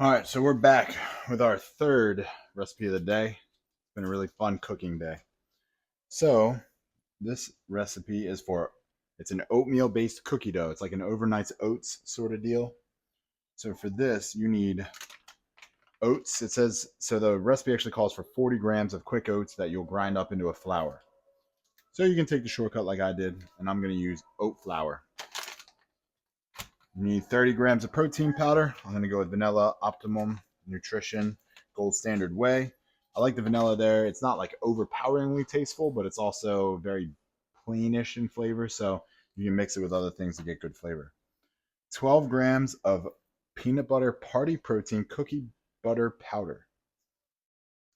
All right, so we're back with our third recipe of the day. It's been a really fun cooking day. So, this recipe is it's an oatmeal based cookie dough. It's like an overnight oats sort of deal. So, for this, you need oats. It says, so the recipe actually calls for 40 grams of quick oats that you'll grind up into a flour. So, you can take the shortcut like I did, and I'm going to use oat flour. You need 30 grams of protein powder. I'm going to go with vanilla, optimum nutrition, gold standard whey. I like the vanilla there. It's not like overpoweringly tasteful, but it's also very plainish in flavor. So you can mix it with other things to get good flavor. 12 grams of peanut butter party protein cookie butter powder.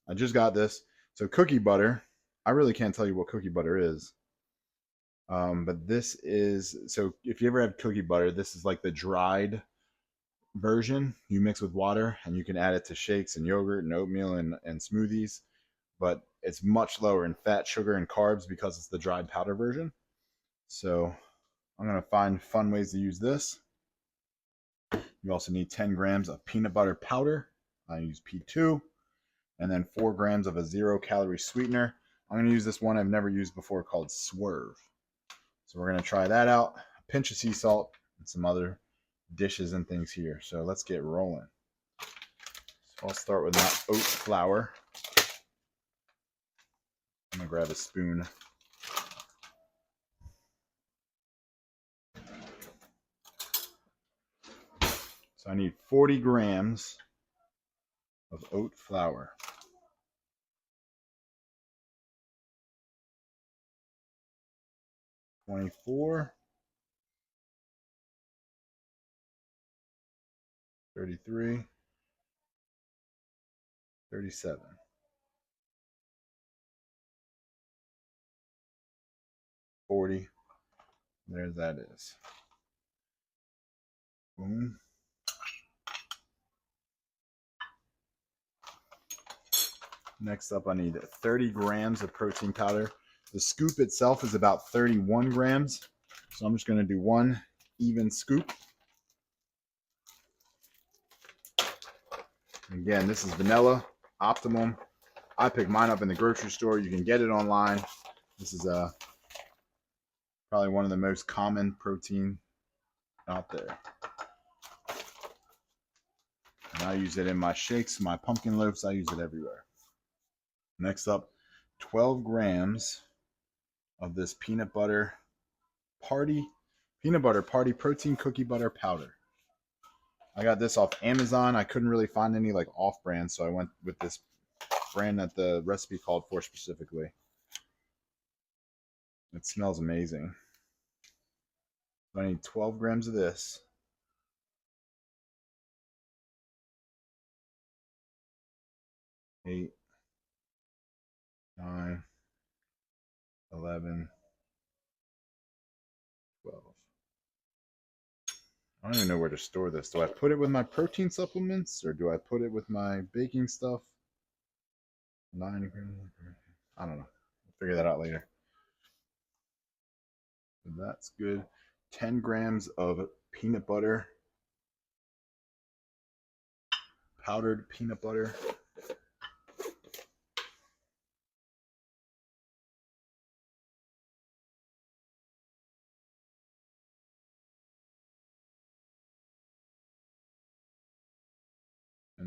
I just got this. So cookie butter, I really can't tell you what cookie butter is. But this is, so if you ever have cookie butter, this is like the dried version. You mix with water and you can add it to shakes and yogurt and oatmeal and smoothies. But it's much lower in fat, sugar, and carbs because it's the dried powder version. So I'm going to find fun ways to use this. You also need 10 grams of peanut butter powder. I use P2. And then 4 grams of a 0-calorie sweetener. I'm going to use this one I've never used before called Swerve. So we're going to try that out. A pinch of sea salt and some other dishes and things here. So let's get rolling. So I'll start with my oat flour. I'm going to grab a spoon. So I need 40 grams of oat flour. 24, 33, 37, 40. There that is. Boom. Next up, I need 30 grams of protein powder. The scoop itself is about 31 grams. So I'm just going to do one even scoop. Again, this is vanilla, optimum. I picked mine up in the grocery store. You can get it online. This is probably one of the most common protein out there. And I use it in my shakes, my pumpkin loaves. I use it everywhere. Next up, 12 grams of this peanut butter party protein cookie butter powder. I got this off Amazon. I couldn't really find any like off brand, so I went with this brand that the recipe called for specifically. It smells amazing. So I need 12 grams of this. 8, 9, 11, 12. I don't even know where to store this. Do I put it with my protein supplements or do I put it with my baking stuff? 9 grams. I don't know. I'll figure that out later. So that's good. 10 grams of peanut butter. Powdered peanut butter.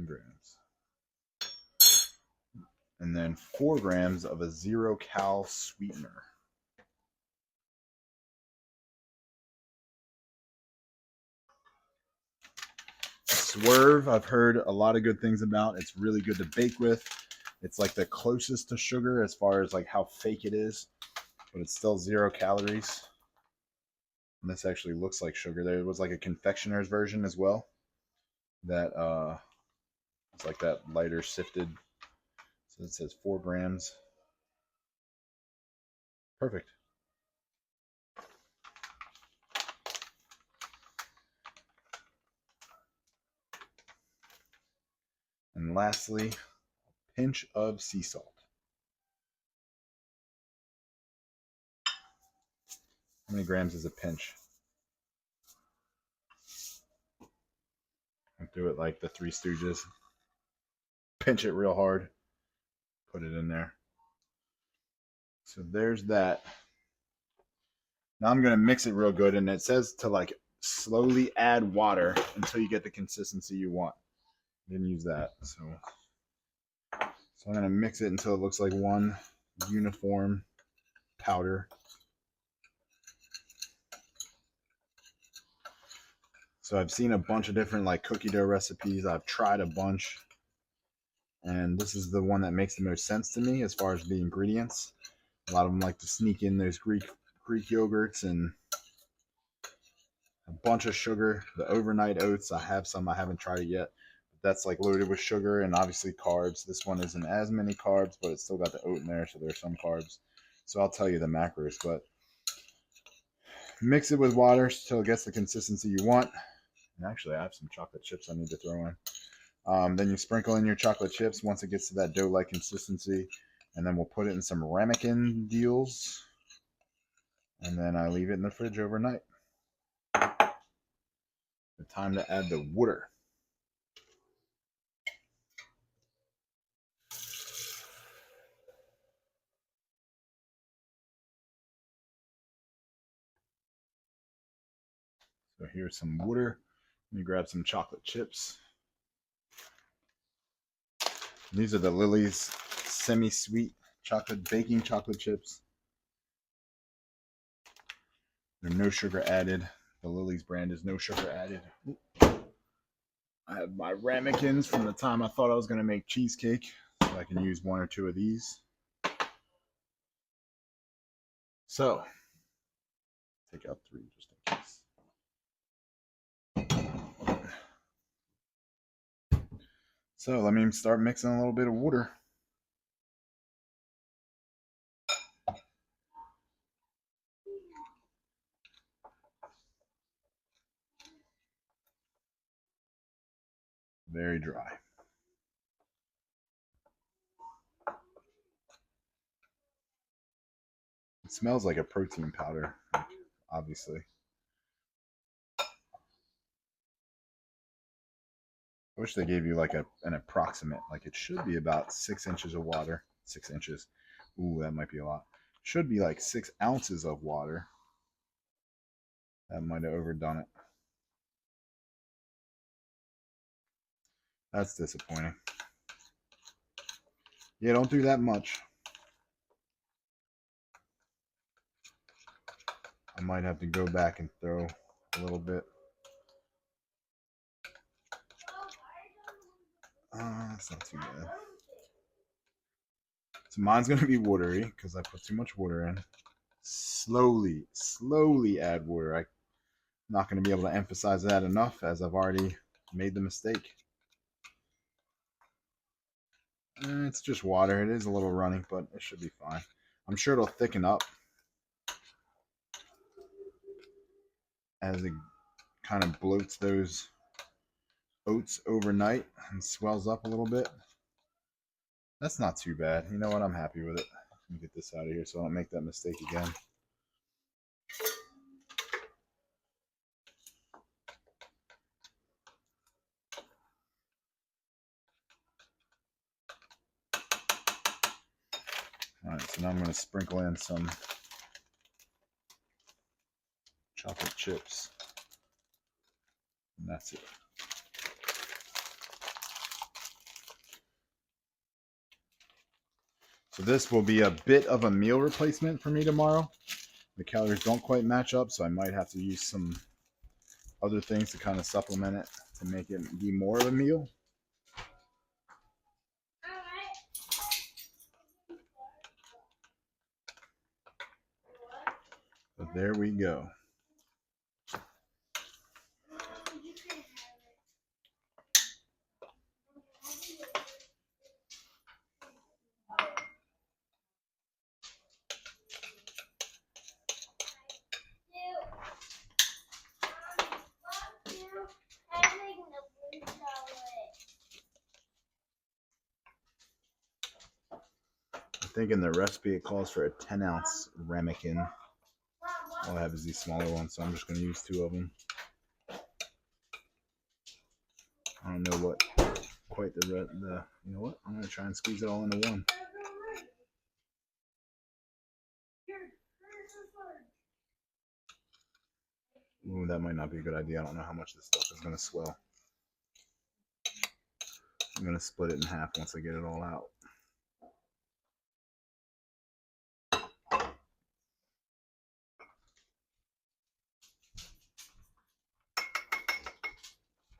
Grams. And then 4 grams of a 0-cal sweetener. Swerve, I've heard a lot of good things about. It's really good to bake with. It's like the closest to sugar as far as like how fake it is, but it's still 0 calories. And this actually looks like sugar. There was like a confectioner's version as well that it's like that lighter sifted. So it says 4 grams. Perfect. And lastly, a pinch of sea salt. How many grams is a pinch? Do it like the Three Stooges. Pinch it real hard. Put it in there. So there's that. Now I'm going to mix it real good. And it says to like slowly add water until you get the consistency you want. Didn't use that. So I'm going to mix it until it looks like one uniform powder. So I've seen a bunch of different like cookie dough recipes. I've tried a bunch. And this is the one that makes the most sense to me as far as the ingredients. A lot of them like to sneak in those Greek yogurts and a bunch of sugar. The overnight oats, I have some. I haven't tried it yet. But that's like loaded with sugar and obviously carbs. This one isn't as many carbs, but it's still got the oat in there, so there's some carbs. So I'll tell you the macros, but mix it with water until it gets the consistency you want. And actually, I have some chocolate chips I need to throw in. Then you sprinkle in your chocolate chips once it gets to that dough-like consistency. And then we'll put it in some ramekin deals. And then I leave it in the fridge overnight. The time to add the water. So here's some water. Let me grab some chocolate chips. These are the Lily's semi-sweet baking chocolate chips. They're no sugar added. The Lily's brand is no sugar added. I have my ramekins from the time I thought I was going to make cheesecake, so I can use one or two of these. So, take out 3 just in case. So let me start mixing a little bit of water. Very dry. It smells like a protein powder, obviously. I wish they gave you like an approximate. Like it should be about 6 inches of water. 6 inches. Ooh, that might be a lot. Should be like 6 ounces of water. That might have overdone it. That's disappointing. Yeah, don't do that much. I might have to go back and throw a little bit. That's not too bad. So mine's going to be watery because I put too much water in. Slowly add water. I'm not going to be able to emphasize that enough as I've already made the mistake. It's just water. It is a little runny, but it should be fine. I'm sure it'll thicken up as it kind of bloats those oats overnight and swells up a little bit. That's not too bad. You know what? I'm happy with it. Let me get this out of here so I don't make that mistake again. Alright, so now I'm going to sprinkle in some chocolate chips. And that's it. So this will be a bit of a meal replacement for me tomorrow. The calories don't quite match up, so I might have to use some other things to kind of supplement it to make it be more of a meal. But there we go. I think in the recipe it calls for a 10-ounce ramekin. All I have is these smaller ones, so I'm just going to use 2 of them. know what quite the you know what? I'm gonna try and squeeze it all into one. Ooh, that might not be a good idea. I don't know how much this stuff is gonna swell. I'm gonna split it in half once I get it all out.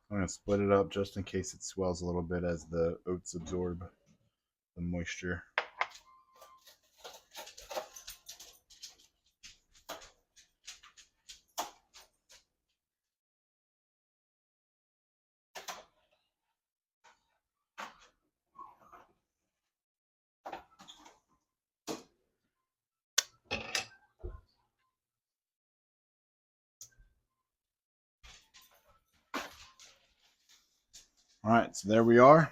I'm gonna split it up just in case it swells a little bit as the oats absorb the moisture. All right, so there we are.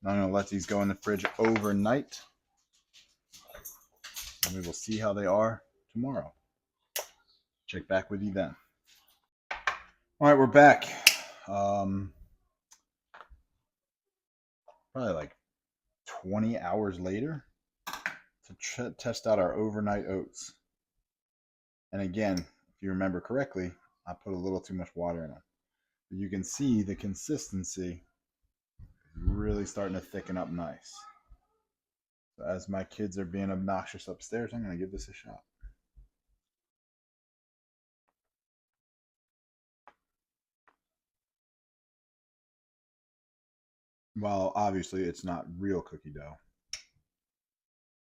Now I'm gonna let these go in the fridge overnight, and we will see how they are tomorrow. Check back with you then. All right, we're back. Probably like 20 hours later to test out our overnight oats. And again, if you remember correctly, I put a little too much water in them. But you can see the consistency is really starting to thicken up nice. So as my kids are being obnoxious upstairs, I'm going to give this a shot. While obviously it's not real cookie dough,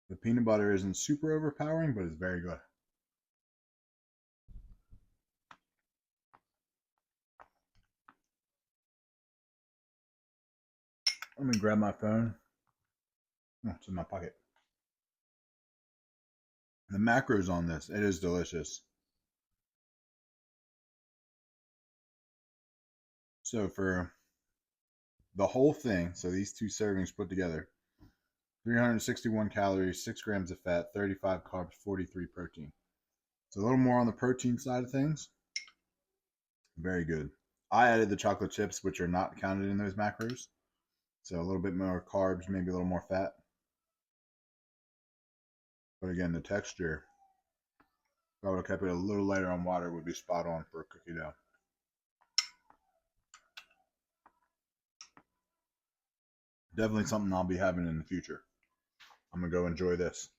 the peanut butter isn't super overpowering, but it's very good. Let me grab my phone. Oh, it's in my pocket. The macros on this, it is delicious. So for the whole thing, so these two servings put together, 361 calories, 6 grams of fat, 35 carbs, 43 protein. So a little more on the protein side of things. Very good. I added the chocolate chips, which are not counted in those macros. So a little bit more carbs, maybe a little more fat. But again, the texture, if I would have kept it a little lighter on water, would be spot on for a cookie dough. Definitely something I'll be having in the future. I'm going to go enjoy this.